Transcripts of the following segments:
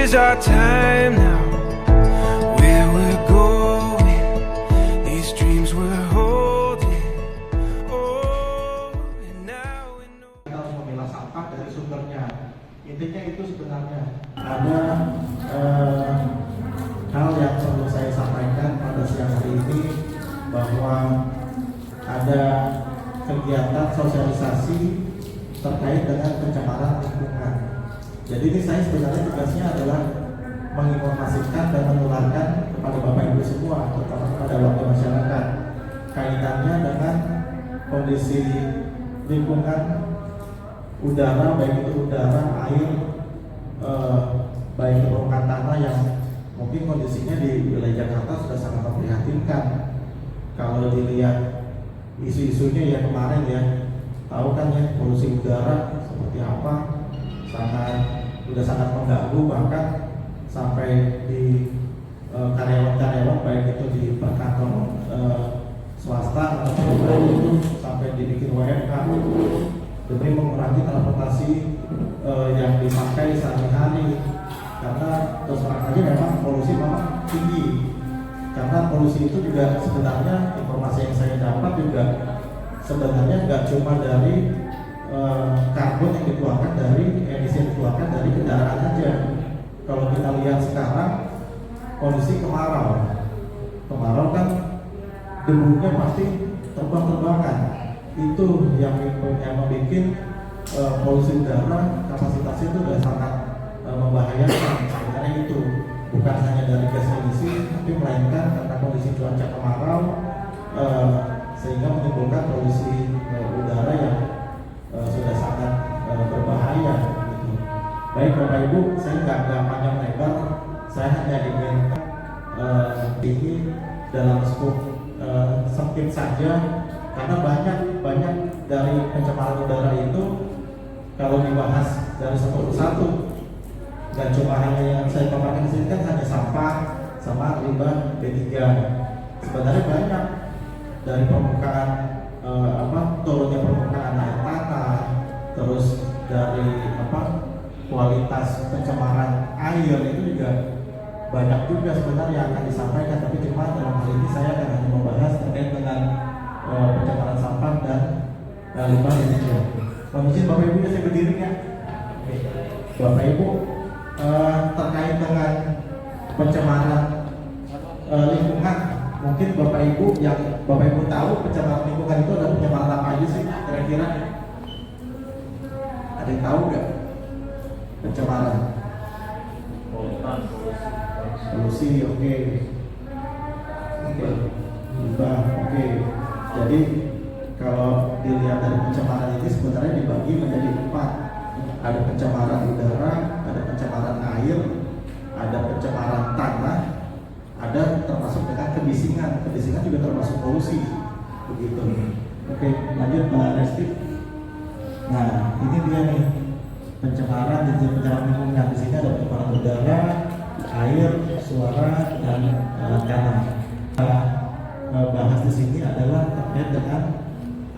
is our time now. Where we're going, these dreams we're holding. Oh, and now we know. Kita harus memilah sampah dari sumbernya. Intinya itu sebenarnya ada hal yang perlu saya sampaikan pada siang hari ini, bahwa ada kegiatan sosialisasi terkait dengan pencemaran lingkungan. Jadi ini saya sebenarnya tugasnya adalah menginformasikan dan menularkan kepada Bapak Ibu semua, terutama kepada warga masyarakat, kaitannya dengan kondisi lingkungan udara, baik itu udara, air, baik itu permukaan tanah yang mungkin kondisinya di wilayah Jakarta sudah sangat memprihatinkan. Kalau dilihat isu-isunya ya kemarin ya, tahu kan ya polusi udara seperti apa, sudah sangat mengganggu, bahkan sampai di karyawan-karyawan baik itu di kantor swasta atau pribadi itu sampai dibikin WFH demi mengurangi transportasi yang dipakai sehari-hari, karena terus terang aja memang polusi memang tinggi. Karena polusi itu juga sebenarnya, informasi yang saya dapat juga sebenarnya nggak cuma dari karbon yang dikeluarkan dari emisi yang dikeluarkan dari kendaraan aja. Kalau kita lihat sekarang kondisi kemarau kan debunya pasti terbang-terbangan. Itu yang membuat polusi udara kapasitasnya itu sudah sangat membahayakan. Sebenarnya itu bukan hanya dari gas emisi, tapi melainkan karena kondisi cuaca kemarau sehingga menimbulkan polusi udara yang sudah sangat berbahaya. Gitu. Baik Bapak Ibu, saya nggak panjang lebar, saya hanya ingin ini dalam skop sempit saja, karena banyak dari pencemaran udara itu kalau dibahas dari satu persatu, dan cuma hanya yang saya paparkan di sini kan hanya sampah sama limbah B3. Sebenarnya banyak dari permukaan turunnya permukaan air tanah, terus dari kualitas pencemaran air itu juga banyak juga sebenarnya yang akan disampaikan, tapi cuma dalam hal ini saya akan hanya membahas terkait dengan pencemaran sampah dan limbah B3. Mungkin Bapak Ibu saya berdiri ya. Bapak Ibu, terkait dengan pencemaran lingkungan, mungkin Bapak Ibu tahu pencemaran lingkungan itu ada pencemaran apa aja sih kira-kira? Ada yang tahu nggak pencemaran? Polusi, oke. Limbah, oke. Jadi kalau dilihat dari pencemaran ini sebenarnya dibagi menjadi 4. Ada pencemaran udara, ada pencemaran air, ada pencemaran tanah, ada termasuk dengan kebisingan. Kebisingan juga termasuk polusi, begitu. Oke, lanjut Pak Resti. Nah, ini dia nih pencemaran lingkungan. Di sini ada pencemaran udara, air, suara, dan tanah. Bahas di sini adalah terkait dengan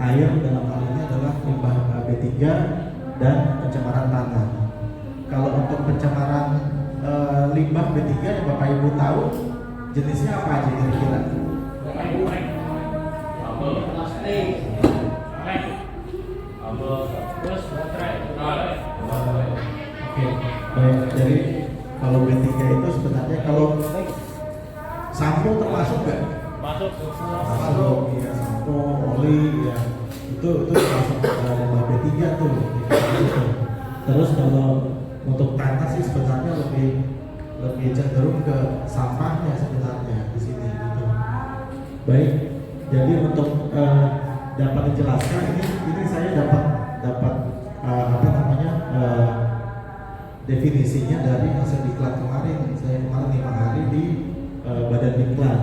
air, dalam hal ini adalah limbah B3 dan pencemaran tanah. Kalau untuk pencemaran limbah B3 yang Bapak Ibu tahu jenisnya apa aja kira-kira? Oke, baik. Jadi kalau B3 itu sebenarnya kalau sampo termasuk nggak? Masuk, ya, sampo, oli, ya itu termasuk limbah B3 tuh. Terus kalau untuk tanah sih sebenarnya lebih cenderung ke sampahnya sebenarnya di sini gitu. Baik, jadi untuk dapat dijelaskan ini saya dapat definisinya dari hasil diklat kemarin. Saya kemarin 5 hari di Badan Diklat.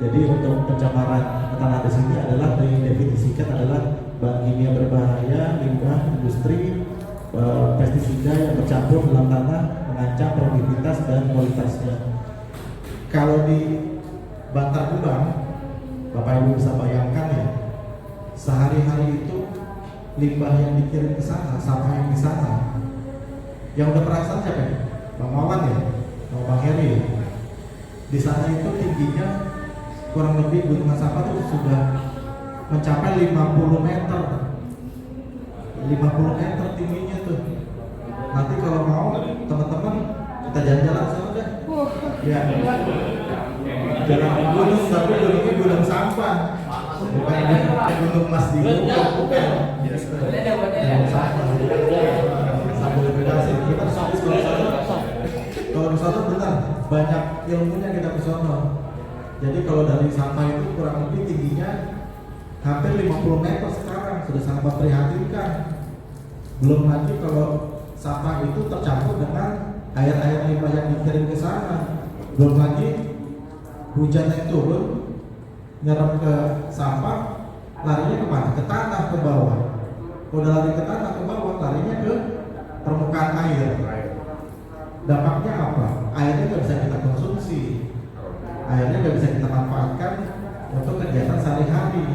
Jadi untuk pencemaran tanah di sini adalah didefinisikan adalah bahan kimia berbahaya, limbah industri, pestisida yang bercampur dalam tanah mengancam produktivitas dan kualitasnya. Kalau di Bantar Gebang, Bapak Ibu bisa bayangkan ya, sehari-hari itu limbah yang dikirim ke sana, sampah yang di sana, yang udah perasaan siapa ya? Bang Wawan ya? Oh, Bang Heri, di sana itu tingginya kurang lebih gunungan sampah itu sudah mencapai 50 meter. 50 meter tingginya tuh. Nanti kalau mau teman-teman kita jalan-jalan sana deh. Ya. Jangan gunung, tapi gunungnya gunung sampah. Bukan gunung Mas di bukan. Gunung sampah. Sambil berdasar kita habis kalau di sana benar banyak ilmunya kita ke sana. Jadi kalau dari sampah itu kurang lebih tingginya hampir 50 meter sekarang, sudah sangat memprihatinkan. Belum lagi kalau sampah itu tercampur dengan air-air limbah yang dikirim ke sana. Belum lagi hujan yang turun nyerap ke sampah, larinya kemana? Ke tanah, ke bawah. Udah lari ke tanah, ke bawah, larinya ke permukaan air. Dampaknya apa? Airnya nggak bisa kita konsumsi, airnya nggak bisa kita manfaatkan untuk kegiatan sehari-hari,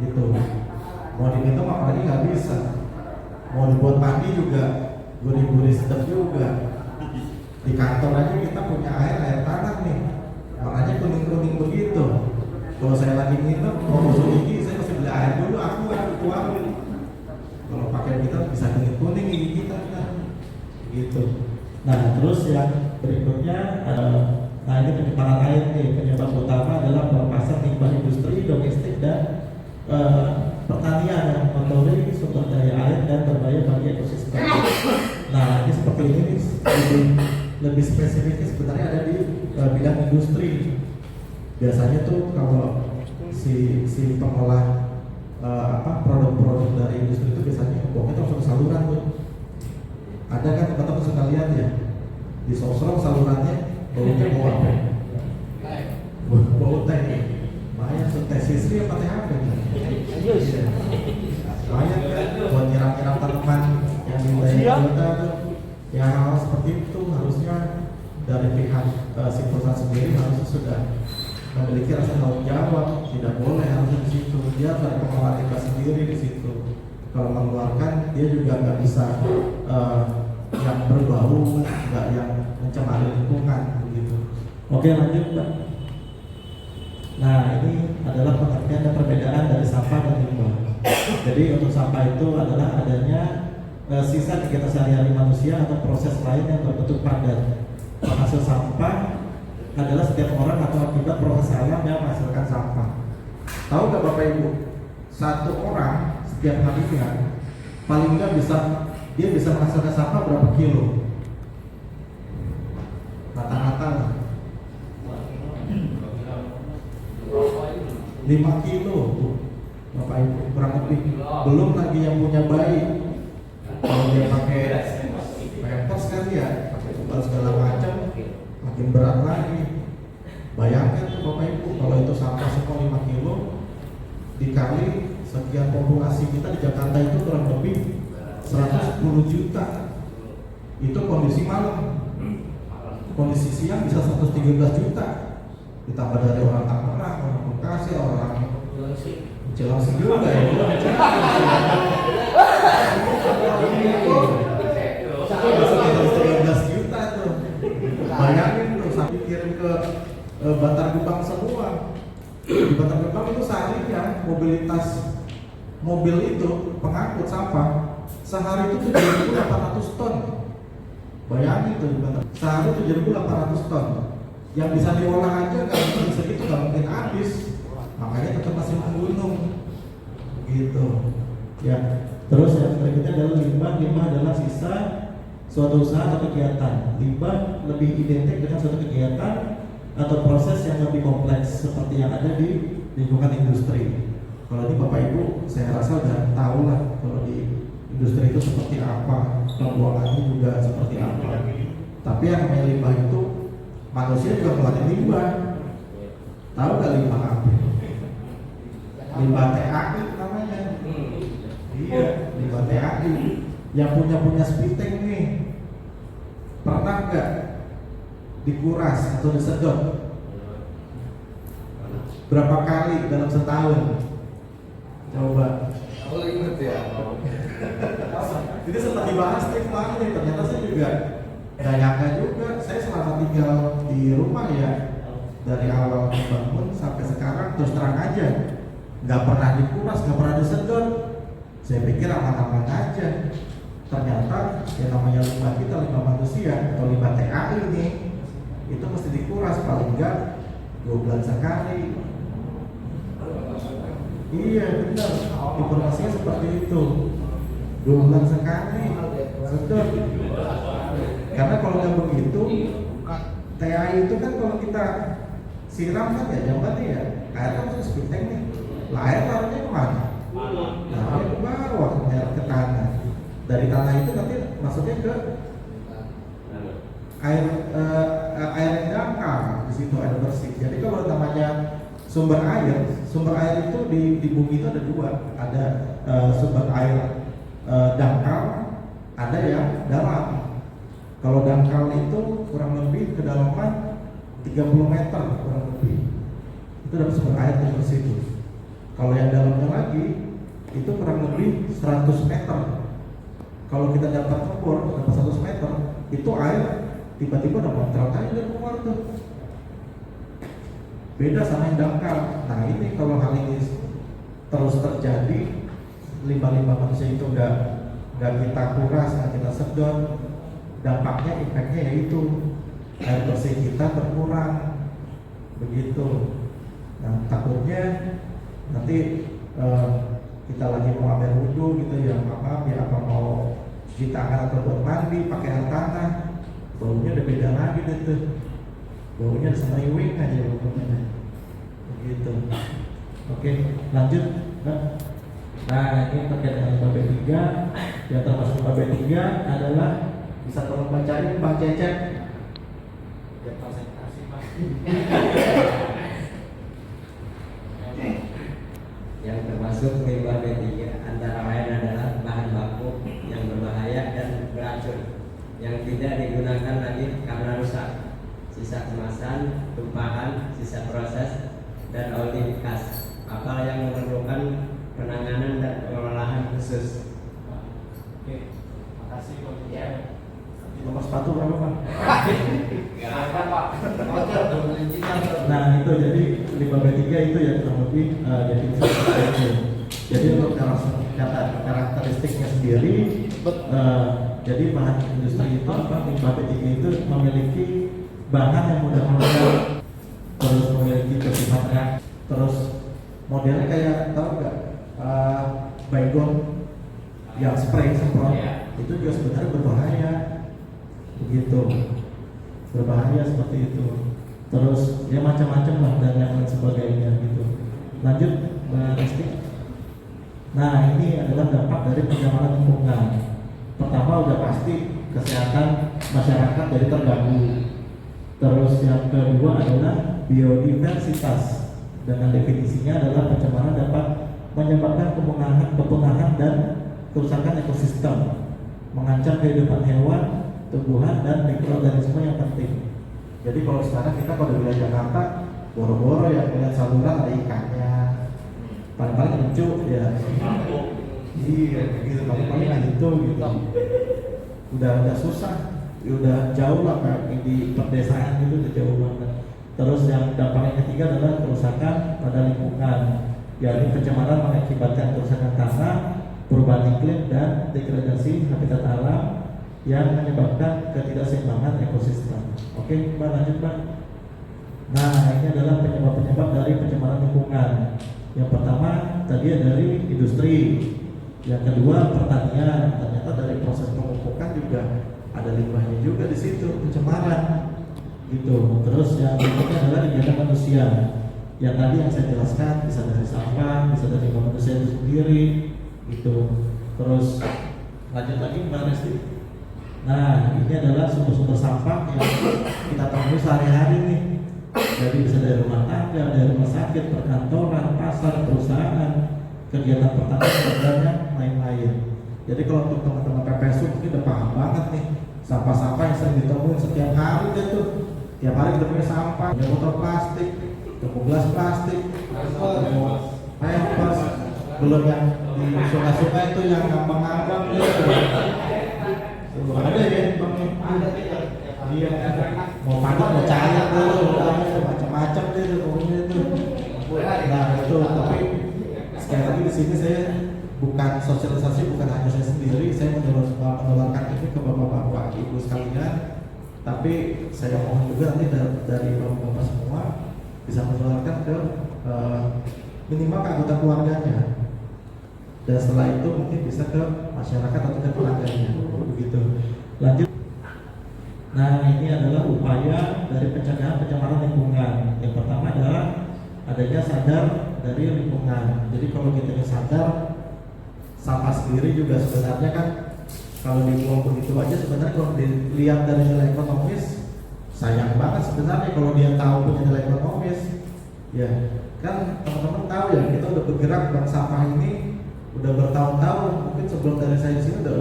gitu. Mau diminum apalagi nggak bisa. Mau dibuat mandi juga, gurih-gurih sedap juga. Di kantor aja kita punya air tanah nih, makanya kuning-kuning begitu. Kalau saya lagi minum, mau gosok gigi, saya mesti beli air dulu, aku tuangin. Kalau pakai kita bisa kuning-kuning gigi kita, gitu. Nah, terus yang berikutnya, nah ini penyimpangan air nih. Penyebab utama adalah pelepasan limbah industri, domestik dan pertanian yang mengotori sumber daya air dan berbahaya bagi ekosistem. Nah, ini seperti ini nih, lebih spesifiknya sebenarnya ada di bidang industri. Biasanya tuh kalau si pengolah produk-produk dari industri itu biasanya buangnya tuh langsung ke saluran tuh. Ada kan teman-teman suka lihat ya di sosro salurannya baunya bau apa? Bau teh. Banyak tuh teh sisri apa teh apa? Banyak kan buat nyiram-nyiram tanaman yang di wilayah kita tuh. Ya hal seperti itu harusnya dari pihak si perusahaan sendiri harusnya sudah memiliki rasa tanggung jawab. Tidak boleh harusnya di situ. Dia dari pengelola limbah sendiri di situ. Kalau mengeluarkan dia juga nggak bisa yang berbau, nggak yang mencemari lingkungan begitu. Oke, lanjut Mbak. Nah, ini adalah pengertian dan perbedaan dari sampah dan limbah. Jadi untuk sampah itu adalah adanya sisa kegiatan sehari-hari manusia atau proses lain yang berbentuk padat. Penghasil sampah adalah setiap orang atau akibat proses alam yang menghasilkan sampah. Tahu nggak Bapak Ibu? Satu orang setiap harinya paling nggak dia bisa menghasilkan sampah berapa kilo? Rata-rata 5 kilo Bapak Ibu, kurang lebih. Belum lagi yang punya bayi, kalau dia pakai pampers kan ya, pakai tubal segala macam, makin berat lagi. Bayangkan tuh Bapak Ibu, kalau itu sampah semua 5 kilo dikali sekian populasi kita di Jakarta itu kurang lebih 110 juta. Itu kondisi malam. Kondisi siang bisa 113 juta. Ditambah dari orang Tangerang, orang Bekasi, orang Cilengsi juga ya. Sekitar 13 juta tuh. Bayangin tuh sampai kirim ke Bantar Gebang semua. Di Bantar Gebang itu seharinya mobilitas mobil itu pengangkut sampah sehari itu 7.800 ton. Bayangin tuh sehari 7.800 ton. Yang bisa diolah aja nggak mungkin segitu, nggak mungkin habis. Makanya tetap masih menggunung, gitu. Ya. Terus yang berikutnya adalah limbah. Limbah adalah sisa suatu usaha atau kegiatan. Limbah lebih identik dengan suatu kegiatan atau proses yang lebih kompleks seperti yang ada di lingkungan industri. Kalau ini Bapak Ibu, saya rasa udah tahu lah kalau di industri itu seperti apa, pembuangannya juga seperti apa. Tapi yang namanya limbah itu manusia juga ngeluarin limbah. Tahu gak limbah apa? Limbah TAI namanya. Iya, limbah TAI. Yang punya Spiteng nih, pernah gak dikuras atau disedot? Berapa kali dalam setahun? Coba. Oh, inget ya. Jadi sempat dibahas nih kemarin nih, ternyata saya juga Gak nyangka juga, saya selama tinggal di rumah ya, dari awal bangun sampai sekarang terus terang aja, nggak pernah dikuras, nggak pernah disedot. Saya pikir aman-aman aja. Ternyata yang namanya limbah kita, limbah manusia atau limbah TKI ini, itu mesti dikuras paling enggak 2 bulan sekali. Iya benar, informasinya seperti itu. 2 bulan sekali sedot. Karena kalau nggak begitu, TKI itu kan kalau kita siram kan ya jambannya ya, air kan masuk sepiteng nih. Lah air larinya kemana? Larinya ke bawah, ke tanah. Dari tanah itu nanti masuknya ke air yang dangkal, di situ air bersih. Jadi kalau namanya sumber air itu di bumi itu ada 2, ada sumber air dangkal, ada yang dalam. Kalau dangkal itu kurang lebih kedalaman 30 meter kurang lebih, itu dapat sumber air yang bersih itu. Kalau yang dalamnya lagi itu kurang lebih 100 meter. Kalau kita dapat ukur dapat 100 meter, itu air tiba-tiba udah muncrat aja dari keluar tuh. Beda sama yang dangkal. Nah ini kalau hal ini terus terjadi, limbah-limbah manusia itu nggak kita kuras, nggak kita sedot, dampaknya, impactnya yaitu air bersih kita berkurang, begitu. Nah takutnya nanti kita lagi mau ambil wudhu gitu ya, apa mau cuci tangan atau buat mandi pakai air tanah, baunya udah beda lagi deh tuh, baunya semeriwing aja pokoknya, begitu. Oke, lanjut. Nah ini terkait dengan limbah B3, yang termasuk limbah B3 adalah, bisa tolong bacain Bang Cecep biar konsentrasi Pak. Yang termasuk limbah B3 antara lain adalah bahan baku yang berbahaya dan beracun yang tidak digunakan lagi karena rusak, sisa kemasan, tumpahan, sisa proses, dan oli bekas, kapal yang memerlukan penanganan dan pengelolaan khusus. Oke, makasih Pak. Ya. Nomor sepatu berapa Pak? Nah itu jadi limbah B3 itu ya kurang lebih definisi itu. Jadi untuk karakteristiknya sendiri, jadi bahan industri itu limbah B3 itu memiliki bahan yang mudah meledak, terus memiliki kesimpangan, terus modelnya kayak tahu nggak baygon yang spray semprot, itu juga sebenarnya berbahaya. Begitu, berbahaya seperti itu. Terus ya macam-macam lah dan yang lain sebagainya gitu. Lanjut Mbak Risti. Nah ini adalah dampak dari pencemaran lingkungan. Pertama udah pasti kesehatan masyarakat jadi terganggu. Terus yang kedua adalah biodiversitas, dengan definisinya adalah pencemaran dapat menyebabkan kepunahan dan kerusakan ekosistem, mengancam kehidupan hewan, tumbuhan, dan mikroorganisme yang penting. Jadi kalau sekarang kita kalau di wilayah Jakarta, boro-boro ya melihat saluran ada ikannya, paling-paling lucu ya. Iya, gitu paling-paling ada itu gitu. Udah susah, udah jauh lah kayak di pedesaan gitu, udah jauh banget. Terus yang dampak yang ketiga adalah kerusakan pada lingkungan, yakni pencemaran mengakibatkan kerusakan tanah, perubahan iklim, dan degradasi habitat alam yang menyebabkan ketidakseimbangan ekosistem. Oke, Mbak, lanjut Mbak. Nah, ini adalah penyebab-penyebab dari pencemaran lingkungan. Yang pertama tadi dari industri, yang kedua pertanian. Ternyata dari proses pemupukan juga ada limbahnya juga di situ, pencemaran. Gitu. Terus yang berikutnya adalah kegiatan manusia. Yang tadi yang saya jelaskan bisa dari sampah, bisa dari manusia itu sendiri, gitu. Terus lanjut lagi Mbak Resti. Nah, ini adalah sumber-sumber sampah yang kita temui sehari-hari nih. Jadi bisa dari rumah tangga, dari rumah sakit, perkantoran, pasar, perusahaan, kegiatan pertanian, dan yang lain-lain. Jadi kalau untuk teman-teman PPSU ini udah paham banget nih, sampah-sampah yang sering ditemuin setiap hari deh tuh. Tiap hari kita punya sampah, ada botol plastik, gelas plastik, pampers, belum yang di sungai-sungai itu yang ngambang-ngambang gitu. Ada ya, Bang? Ada. Iya, mau padat mau cair tuh, macam-macam deh tuh pokoknya tuh. Nah itu, tapi sekali lagi di sini saya bukan sosialisasi, bukan hanya saya sendiri, saya menularkan ini ke bapak-bapak ibu sekalian. Tapi saya mohon juga nanti dari bapak-bapak semua bisa menularkan ke minimal ke anggota keluarganya. Dan setelah itu mungkin bisa ke masyarakat atau ke tetangganya, begitu. Lanjut. Nah, ini adalah upaya dari pencegahan pencemaran lingkungan. Yang pertama adalah adanya sadar dari lingkungan. Jadi kalau kita sadar, sampah sendiri juga sebenarnya kan kalau dibuang begitu aja, sebenarnya kalau dilihat dari nilai ekonomis sayang banget sebenarnya kalau dia tahu punya nilai ekonomis. Ya, kan teman-teman tahu ya, kita udah bergerak bank sampah ini udah bertahun-tahun, mungkin sebelum dari saya sini udah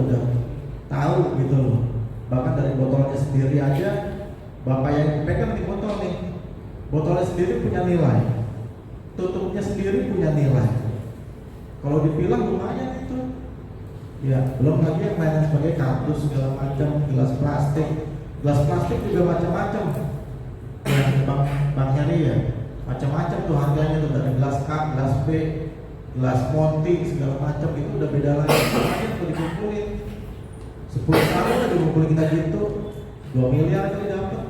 tahu gitu loh. Bahkan dari botolnya sendiri aja, bapak yang pegang di botol nih, botolnya sendiri punya nilai, tutupnya sendiri punya nilai. Kalau dipilah lumayan itu, ya belum lagi yang lain sebagai kardus segala macam, gelas plastik juga macam-macam. Ya, bang Heri ya, macam-macam tuh harganya tuh, dari gelas A, gelas B, gelas Monty segala macam, itu udah beda lagi. Semuanya tuh dikumpulin. 10 tahun udah dikumpulin kita gitu, 2 miliar kali dapat.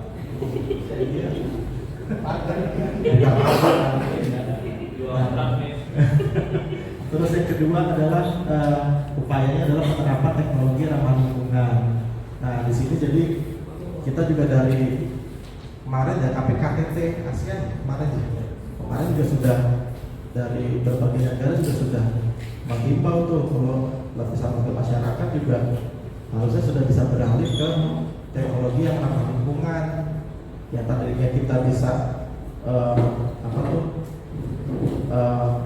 Iya. Terus yang kedua adalah upayanya adalah penerapan teknologi ramah lingkungan. Nah di sini jadi kita juga dari kemarin ya KPKTT ASEAN kemarin juga sudah dari berbagai negara juga sudah menghimbau tuh kalau lapisan masyarakat juga harusnya sudah bisa beralih ke teknologi yang ramah lingkungan. Yang tadinya kita bisa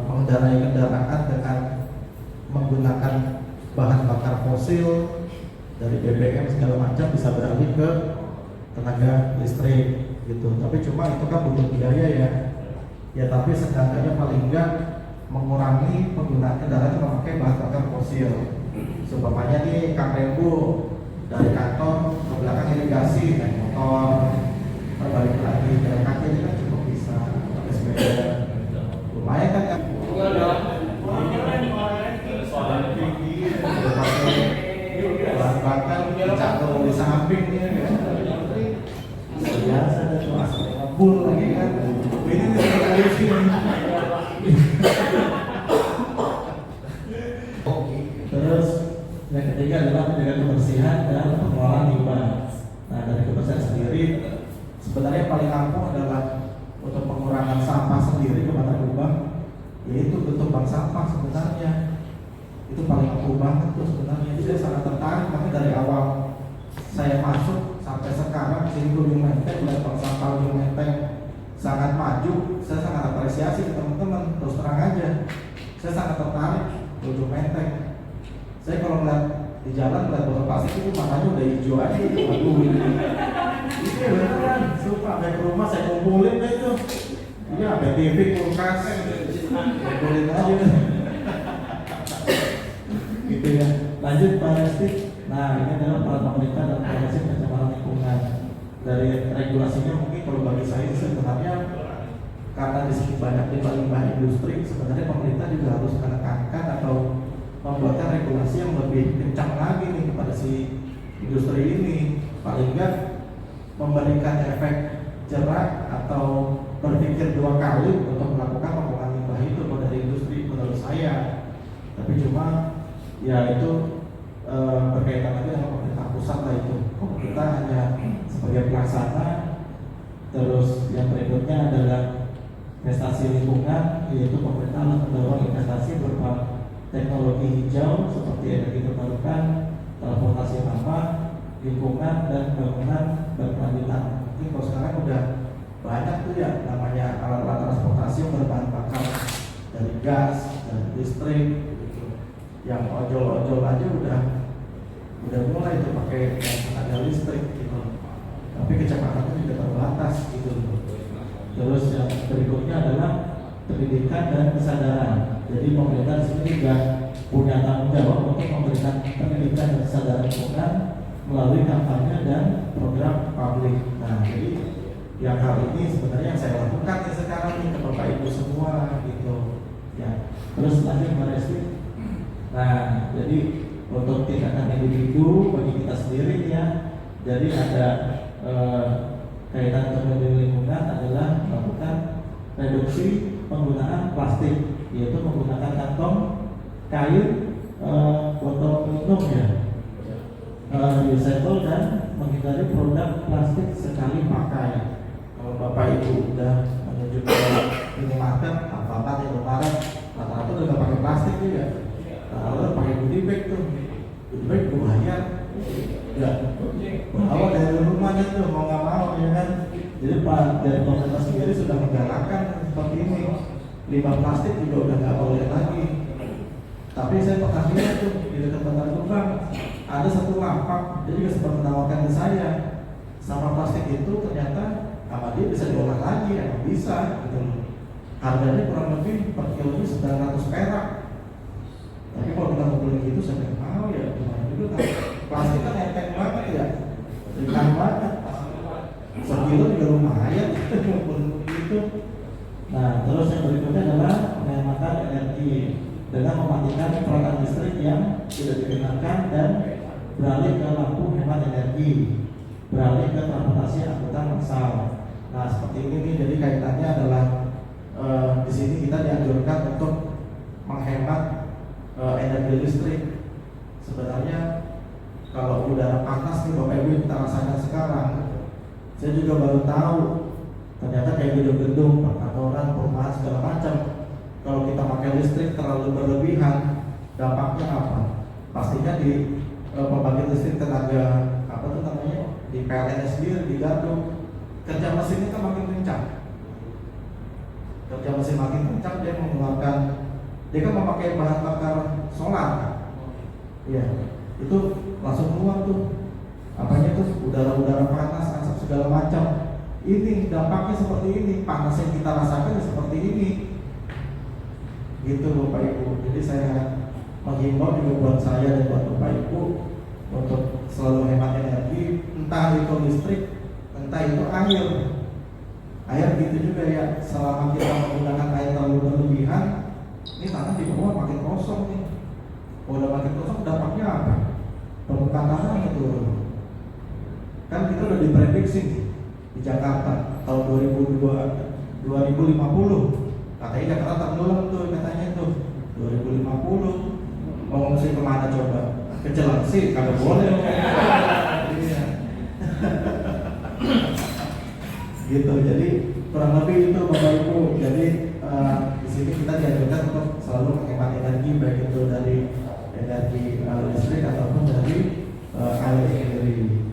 mengendarai kendaraan dengan menggunakan bahan bakar fosil dari BBM segala macam bisa beralih ke tenaga listrik gitu. Tapi cuma itu kan butuh biaya ya. Ya tapi setidaknya paling enggak mengurangi penggunaan kendaraan yang memakai bahan bakar fosil. Seumpamanya nih Kang Rembu dari kantor ke belakang irigasi naik motor, berbalik lagi jalan kaki ini kan cukup bisa pakai sepeda. Lumayan kan kan? Bahan bakar jatuh di samping ya kan? Biasa ada tuh asal ngebul lagi kan? Ini nih terus yang ketiga adalah menjaga kebersihan dan pengelolaan limbah. Nah dari kebersihan sendiri sebenarnya yang paling ampuh adalah untuk pengurangan sampah sendiri kepada lubang, yaitu bentuk bank sampah sebenarnya itu paling ampuh banget tuh sebenarnya. Saya sangat tertarik makanya dari awal saya masuk sampai sekarang sini Gunung Menteng dan bank sampah Gunung Menteng sangat maju. Saya sangat apresiasi ke teman-teman, terus terang aja saya sangat tertarik Gunung Menteng. Saya kalau melihat di jalan melihat botol plastik itu matanya udah hijau aja itu, aduh ini beneran, sumpah sampai ke rumah saya kumpulin deh itu. Iya, ada TV, kulkas, kumpulin aja gitu ya. Lanjut Pak Resti. Nah ini adalah peran pemerintah dan promosi pencemaran lingkungan. Dari regulasinya mungkin kalau bagi saya sebenarnya karena di sini banyak limbah-limbah industri, sebenarnya pemerintah juga harus menekankan atau membuatkan regulasi yang lebih kencang lagi nih kepada si industri ini. Paling enggak memberikan efek jerak atau berpikir 2 kali untuk melakukan pembuangan limbah itu dari industri menurut saya. Tapi cuma ya itu berkaitan lagi dengan pemerintah pusat lah itu. Kita hanya sebagai pelaksana. Terus yang berikutnya adalah investasi lingkungan, yaitu pemerintah mendorong investasi berupa teknologi hijau seperti energi terbarukan, transportasi ramah lingkungan dan bangunan berkelanjutan. Mungkin kalau sekarang udah banyak tuh ya namanya alat-alat transportasi yang berbahan bakar dari gas dan listrik gitu. Yang ojol-ojol aja udah mulai itu pakai tenaga listrik gitu. Tapi kecepatannya juga terbatas gitu. Terus yang berikutnya adalah pendidikan dan kesadaran. Jadi pemerintah di sini juga punya tanggung jawab untuk memberikan pendidikan dan kesadaran lingkungan melalui kampanye dan program publik. Nah, jadi yang hal ini sebenarnya yang saya lakukan ya sekarang nih ke Bapak Ibu semua gitu. Ya, terus lanjut Mbak Resti. Nah, jadi untuk tindakan individu bagi kita sendiri ya, jadi ada kaitan dengan lingkungan adalah melakukan reduksi penggunaan plastik, yaitu menggunakan kantong kayu botol minum ya, recycle dan menghindari produk plastik sekali pakai. Kalau Bapak Ibu udah menuju ke minimarket, apa-apa di lebaran, rata-rata udah pakai plastik juga. Lalu pakai goodie bag tuh, goodie bag bayar, ya bawa dari rumahnya tuh mau nggak mau ya kan. Jadi Pak dari pemerintah sendiri sudah menggalakkan seperti ini, limbah plastik juga udah nggak boleh lagi. Tapi saya pernah lihat tuh di dekat Bantar Gebang ada satu lapak, dia juga sempat menawarkan ke saya, sampah plastik itu ternyata sama dia bisa diolah lagi, emang bisa gitu. Harganya kurang lebih per kilonya 900 perak. Tapi kalau kita mau beli gitu saya nggak mau ya, gimana juga kan plastik kan enteng banget ya, ringan banget, sekilo juga lumayan gitu. Nah terus yang berikutnya adalah penghematan energi dengan mematikan peralatan listrik yang tidak digunakan dan beralih ke lampu hemat energi, beralih ke transportasi angkutan massal. Nah seperti ini nih, jadi kaitannya adalah di sini kita dianjurkan untuk menghemat energi listrik. Sebenarnya kalau udara panas nih Bapak Ibu kita rasakan sekarang, saya juga baru tahu ternyata kayak gedung-gedung, perkantoran, perumahan segala macam, kalau kita pakai listrik terlalu berlebihan, dampaknya apa? Pastinya di pembangkit listrik tenaga apa tuh namanya di PLN sendiri di Gardu, kerja mesinnya kan makin kencang. Kerja mesin makin kencang, dia mengeluarkan, dia kan memakai bahan bakar solar kan? Iya, itu langsung keluar tuh apanya tuh udara-udara panas, asap segala macam. Ini dampaknya seperti ini, panas yang kita rasakan seperti ini. Gitu Bapak Ibu. Jadi saya menghimbau juga buat saya dan buat Bapak Ibu untuk selalu hemat energi, entah itu listrik, entah itu air. Air gitu juga ya, selama kita menggunakan air terlalu berlebihan, ini tanah di bawah makin kosong nih. Kalau udah makin kosong dampaknya apa? Permukaan tanahnya turun. Kan kita udah diprediksi nih di Jakarta tahun 2050 katanya Jakarta tenggelam tuh katanya tuh 2050 mau mesti kemana coba? Ke Cilengsi kagak boleh. Gitu, jadi kurang lebih itu Bapak Ibu. Jadi di sini kita dianjurkan untuk selalu menghemat energi, baik itu dari energi listrik ataupun dari air sendiri.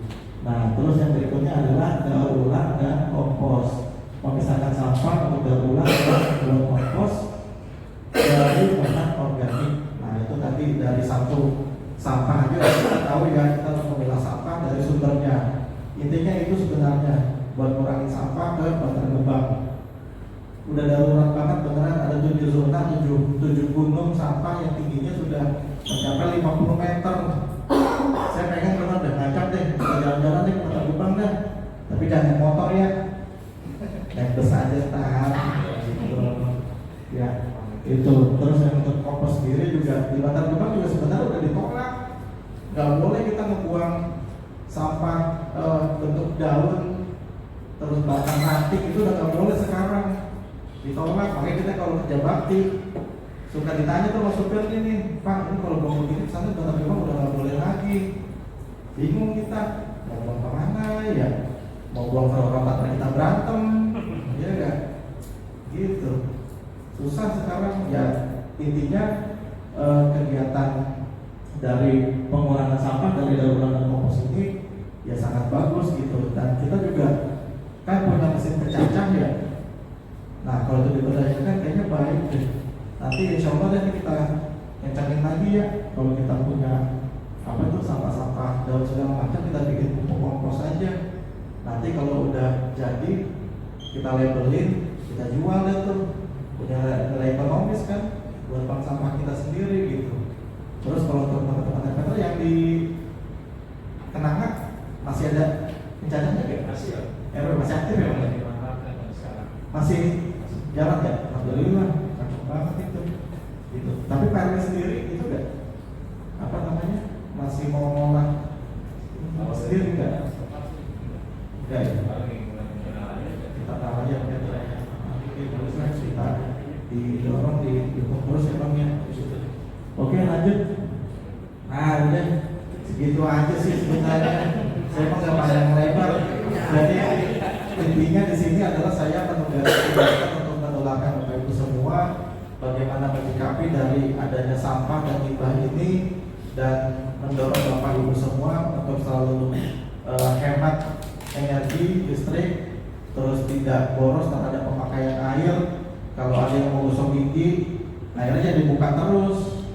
Nah, terus yang berikutnya adalah daur ulang dan kompos. Memisahkan sampah untuk daur ulang dan membuat kompos dari bahan organik. Nah, itu tadi dari satu sampah aja kita tahu ya, kita harus memilah sampah dari sumbernya. Intinya itu sebenarnya buat mengurangi sampah ke Bantar Gebang. Udah darurat banget beneran, ada 7 zona, 7 gunung sampah yang tingginya sudah mencapai 50 meter. Saya pengen bener deh ngajak deh, kita jalan-jalan deh ke Bantar Gebang deh. Tapi jangan naik motor ya, naik bus aja tar. Gitu. Ya, itu. Terus yang untuk kompos sendiri juga di Bantar Gebang juga sebenarnya udah ditolak. Gak boleh kita ngebuang sampah bentuk daun terus batang ranting, itu udah gak boleh sekarang, ditolak. Makanya kita kalau kerja bakti suka ditanya tuh sama supir ini, Pak ini kalau buang begini sana Bantar Gebang udah gak boleh lagi. Bingung kita mau buang kemana ya, mau buang ke orang partner kita berantem ya gak gitu, susah sekarang ya. Intinya kegiatan dari pengurangan sampah dari daur ulang dan kompos ini ya sangat bagus gitu. Dan kita juga kan punya mesin pecacah ya. Nah kalau itu diberdayakan kayaknya baik deh. Nanti insya Allah nanti kita kencangin lagi ya. Kalau kita punya apa itu sampah-sampah daun segala macam, kita bikin pupuk kompos aja. Nanti kalau udah jadi kita labelin, kita jual deh tuh, punya nilai ekonomis kan buat bank sampah kita sendiri gitu. Terus kalau untuk teman-teman yang di Kenanga Udah segitu aja sih sebenarnya. Saya mah nggak panjang lebar. Jadi intinya di sini adalah saya menegaskan untuk menolakkan Bapak Ibu semua bagaimana menyikapi dari adanya sampah dan limbah ini, dan mendorong Bapak Ibu semua untuk selalu hemat energi listrik, terus tidak boros terhadap pemakaian air. Kalau ada yang mau gosok gigi, airnya dibuka terus,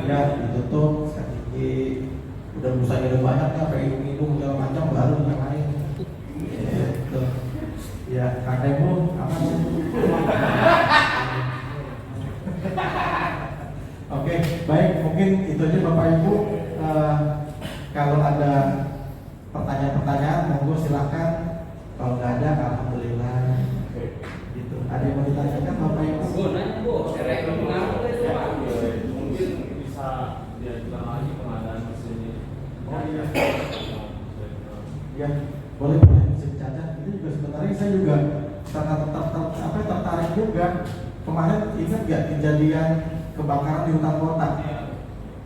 ya ditutup, sikat gigi. Udah bisa minum banyak ya, kayak minum segala macam baru yang lain. Gitu. Ya, kakekmu apa sih? Oke, baik, mungkin itu aja Bapak Ibu. Kalau ada pertanyaan-pertanyaan, monggo silakan. Kalau nggak ada, alhamdulillah. Gitu. Ada yang mau ditanyakan Bapak Ibu? Mungkin bisa diajukan lagi pengadaan mesinnya. Oh iya. Ya, boleh mesin cacat. Itu juga sebenarnya saya juga tertarik juga. Kemarin ingat nggak kejadian kebakaran di hutan kota?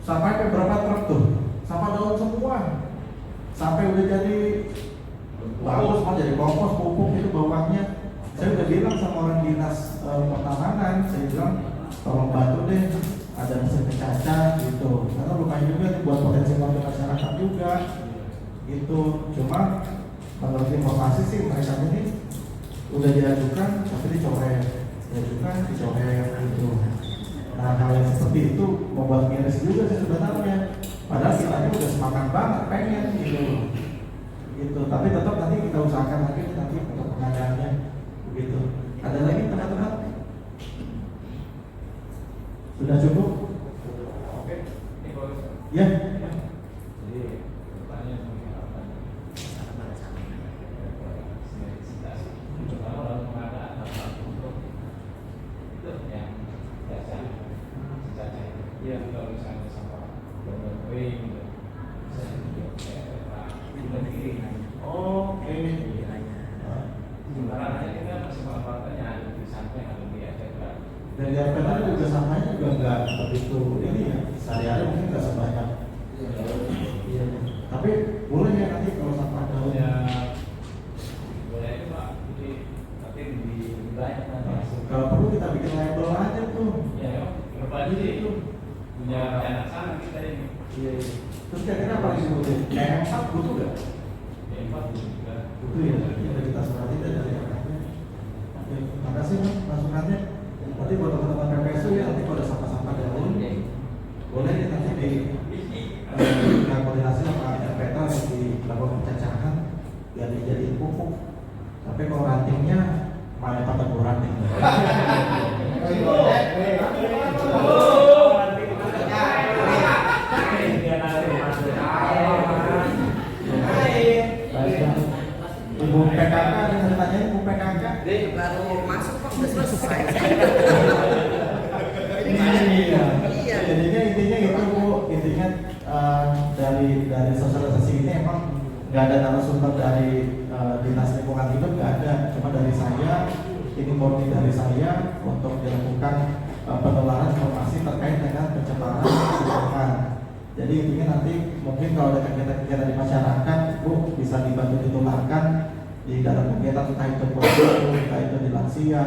Sampai berapa truk tuh? Sampah daun semua. Sampai udah jadi bagus, mau jadi kompos, pupuk itu bawahnya. Saya udah bilang sama orang dinas pertamanan, saya bilang tolong bantu deh, ada mesin pencacat gitu. Karena lumayan juga nih buat potensi warga masyarakat juga. Gitu. Cuma menurut informasi sih mereka ini udah diajukan tapi dicoret, gitu. Nah, hal yang seperti itu membuat miris juga sih sebenarnya. Padahal kita udah semangat banget pengen gitu. Tapi tetap nanti kita usahakan lagi nanti untuk pengadaannya begitu. Ada lagi teman-teman? Sudah cukup? Oke, ini bagus. Ya. Jadi pertanyaan mungkin apa? Terutama dalam pengadaan untuk itu yang biasa cacat. Iya, kalau misalnya sampah kering, misalnya juga kayak kiri. Oke. Sementara kita masih manfaatnya ada di samping atau di aja. Dan di RPT juga sampahnya juga nggak begitu ini ya, sehari-hari mungkin nggak sebanyak. Iya. Tapi boleh ya nanti kalau sampah daun Ya boleh itu Pak. Jadi nanti di wilayah nanti. kalau perlu kita bikin label aja tuh. Ya, berapa aja sih itu punya anak sana kita ini. Iya. Terus kira-kira apa yang dibutuhin? Kayak 4 butuh nggak? Empat juga. Butuh ya. Kita sepakati dari akarnya. Oke, makasih Mas masukannya. Nanti buat teman-teman PPSU ya, nanti kalau ada sampah-sampah daun, boleh ya nanti di koordinasi sama RPT yang dilakukan pencacahan biar dijadiin pupuk. Tapi kalau rantingnya mana patah ranting. Ibu PKK ada yang ditanyain Ibu PKK? Baru masuk kok udah selesai. Iya. Iya. Jadinya intinya itu Bu, intinya dari sosialisasi ini emang nggak ada narasumber dari dinas lingkungan hidup, nggak ada, cuma dari saya. Ini murni dari saya untuk dilakukan penularan informasi terkait dengan pencemaran lingkungan. Jadi intinya nanti mungkin kalau ada kegiatan-kegiatan di masyarakat, Bu bisa dibantu ditularkan di dalam kegiatan entah itu posyandu, entah itu di lansia.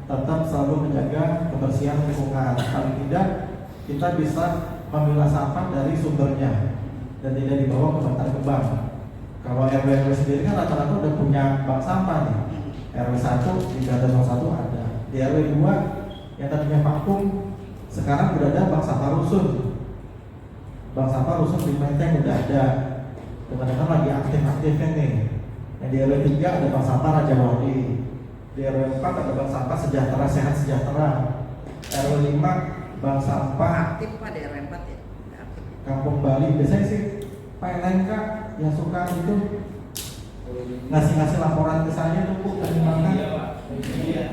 Tetap selalu menjaga kebersihan lingkungan. Paling tidak kita bisa memilah sampah dari sumbernya dan tidak dibawa ke bantar gebang. Kalau RW sendiri kan rata-rata udah punya bank sampah nih. RW 1 di Garda 01 ada. Di RW 2 yang tadinya vakum sekarang udah ada bank sampah rusun. Bank sampah rusun di Menteng udah ada. Teman-teman lagi aktif-aktifnya nih. Yang di RW 3 ada bank sampah Rajawali. Di RW 4 ada bank sampah Sejahtera Sehat Sejahtera. RW 5 bank sampah Aktif Pak di RW 4 ya? Aktif. Kampung Bali. Biasanya sih Pak LNK yang suka itu ngasih laporan ke saya tuh Bu, tadi makan. Iya Pak. Iya.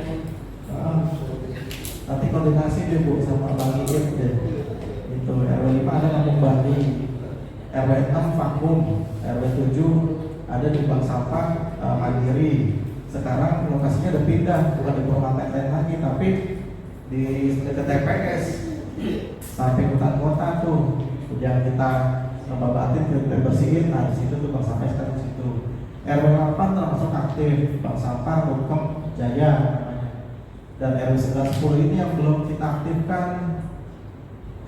Nanti koordinasi deh Bu sama Bang Iip deh. Itu RW 5 ada Kampung Bali, RW 6 vakum, RW 7 ada di bank sampah Mandiri. Sekarang lokasinya udah pindah, bukan di perumahan lain lagi, tapi di dekat TPS sampai hutan kota tuh, yang di kita ngebabatin kita bersihin, nah di situ tuh bank sampah sekarang di situ. RW 8 termasuk aktif, bank sampah Hukum Jaya namanya. Dan RW 910 ini yang belum kita aktifkan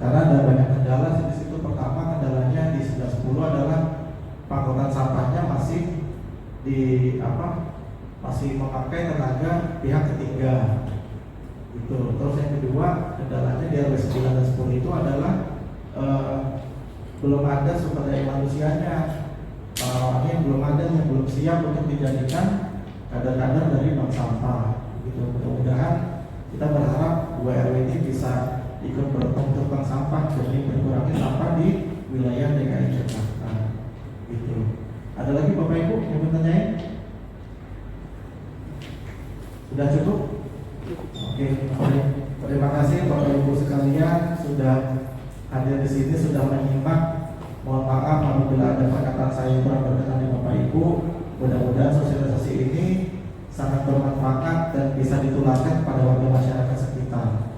karena ada banyak kendala di situ. Pertama kendalanya di 910 adalah pengangkutan sampahnya masih masih memakai tenaga pihak ketiga. Gitu. Terus yang kedua kendalanya di RW 9 dan 10 itu adalah belum ada sumber daya manusianya, orang-orangnya yang belum ada, yang belum siap untuk dijadikan kader-kader dari bank sampah. Gitu. Mudah-mudahan kita berharap 2 RW ini bisa ikut berbentuk bank sampah demi mengurangi sampah di wilayah DKI Jakarta. Gitu. Ada lagi Bapak Ibu yang mau tanyain? Sudah cukup? Oke. Terima kasih Bapak Ibu sekalian sudah hadir di sini, sudah menyimak. Mohon maaf apabila ada perkataan saya yang kurang berkenan di Bapak Ibu. Mudah-mudahan sosialisasi ini sangat bermanfaat dan bisa ditularkan kepada warga masyarakat sekitar.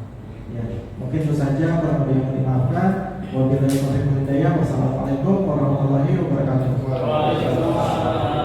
Ya, mungkin itu saja, kurang lebih yang dimaafkan. Wabillahi taufiq wal hidayah. Wassalamualaikum warahmatullahi wabarakatuh.